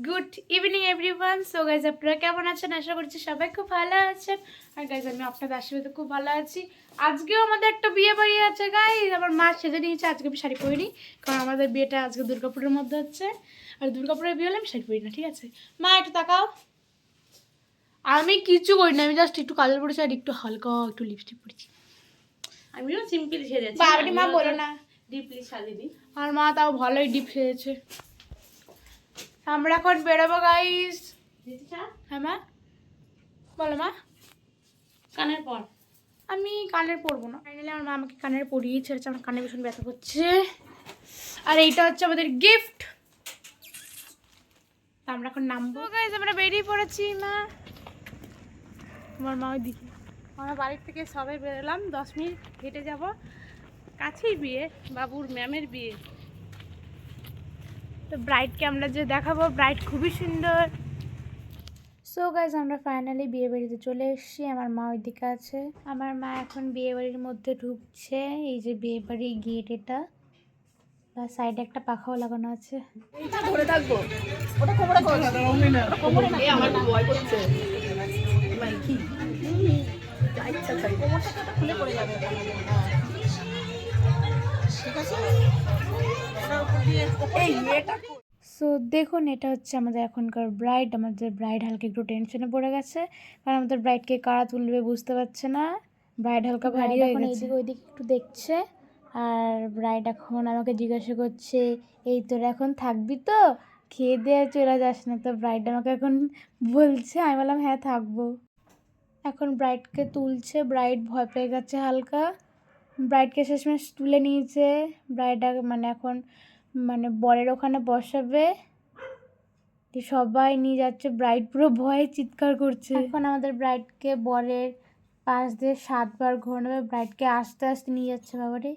Good evening everyone. So guys আপনারা কেমন আছেন? আশা করছি সবাই খুব ভালো আছেন। আর গাইজ আমি আপনাদের আশীর্বাদে খুব ভালো আছি। আজকেও আমাদের একটা বিয়ে বাড়ি আছে গাইজ। আমার মা সেজে নিয়েছে, আজকে আমি শাড়ি পরিনি, কারণ আমাদের বিয়েটা আজকে দুর্গাপুরের মধ্যে হচ্ছে। আর দুর্গাপুরের বিয়ে হলে আমি শাড়ি পরি না, ঠিক আছে? মা একটু তাকাও। আমি কিছু করি না, আমি জাস্ট একটু কাজল পরেছি আর একটু হালকা একটু লিপস্টিক পরেছি। আমিও সিম্পল সেজেছি। বাবারে মা বলো না, ডিপলি সাজিনি। আর মা তাও ভালোই ডিপ সেজেছে। আমরা এখন বেরোবো গাইস। হ্যাঁ মা বলো। মা কানের পর আমি কানের পরবো না, ফাইনালি আমার মা আমাকে কানের পরিয়ে ছেড়েছে। আমার কানে ভীষণ ব্যথা করছে। আর এইটা হচ্ছে আমাদের গিফট। আমরা এখন নামবো গাইস, আমরা বেরিয়ে পড়েছি। মা তোমার মা ওইদিকে, আমরা বাড়ির থেকে সবাই বেরোলাম, 10 মিনিট হেঁটে যাব। কাছেই বিয়ে, বাবুর ম্যামের বিয়ে। তো ব্রাইডকে আমরা যে দেখাবো, ব্রাইড খুবই সুন্দর। সো গাইজ আমরা ফাইনালি বিয়ে বাড়িতে চলে এসেছি। আমার মা ওইদিকে আছে। আমার মা এখন বিয়ে বাড়ির মধ্যে ঢুকছে। এই যে বিয়ে বাড়ির গেট, এটা বা সাইডে একটা পাখাও লাগানো আছে। এইটা ধরে থাকবো, ওটা কোমরে করছে না, কোমরে না, আমার ভয় করছে। মানে কি যা ইচ্ছা তাই, কোমরটা খুলে পড়ে যাবে। ঠিক আছে, এটার উপর দিয়ে এই এটা। সো দেখুন, এটা হচ্ছে আমাদের এখনকার ব্রাইড। আমাদের ব্রাইড হালকা একটু টেনশনে পড়ে গেছে, কারণ আমাদের ব্রাইডকে কারা তুলবে বুঝতে পারছে না। ব্রাইড হালকা ভারী হয়ে গেছে, এইদিকে ওইদিকে একটু দেখছে। আর ব্রাইড এখন আমাকে জিজ্ঞাসা করছে, এই তোরা এখন থাকবি তো, খেয়ে দিয়ে চলে যাস না? তো ব্রাইড আমাকে এখন বলছে, আমি বললাম হ্যাঁ থাকবো। এখন ব্রাইডকে তুলছে, ব্রাইড ভয় পেয়ে গেছে হালকা। ব্রাইডকে শেষমেশ তুলে নিয়েছে। ব্রাইড মানে এখন মানে বরের ওখানে বসাবে, সবাই নিয়ে যাচ্ছে। ব্রাইড পুরো ভয়ে চিৎকার করছে। এখন আমাদের ব্রাইডকে বরের পাশ দিয়ে 7 বার ঘোরানো, ব্রাইডকে আস্তে আস্তে নিয়ে যাচ্ছে। বাবারে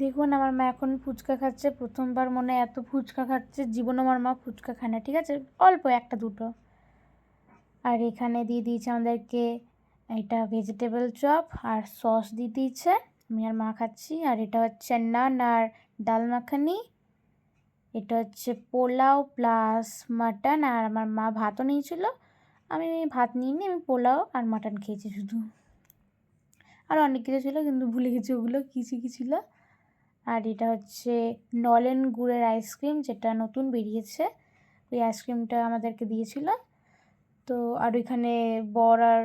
দেখুন, আমার মা এখন ফুচকা খাচ্ছে। প্রথমবার মনে হয় এত ফুচকা খাচ্ছে, জীবনে আমার মা ফুচকা খায় না, ঠিক আছে? অল্প একটা দুটো। আর এখানে দিয়ে দিয়েছে আমাদেরকে এটা ভেজিটেবল চপ, আর সস দিয়ে দিয়েছে। আমি আর মা খাচ্ছি। আর এটা হচ্ছে নান আর ডাল মাখানি। এটা হচ্ছে পোলাও প্লাস মাটন। আর আমার মা ভাতও নিয়েছিল, আমি ভাত নিইনি, আমি পোলাও আর মাটন খেয়েছি শুধু। আর অনেক কিছু ছিল কিন্তু ভুলে গেছি ওগুলো কী কী ছিল। আর এটা হচ্ছে নলেন গুড়ের আইসক্রিম, যেটা নতুন বেরিয়েছে। ওই আইসক্রিমটা আমাদেরকে দিয়েছিল। তো আর ওইখানে বর আর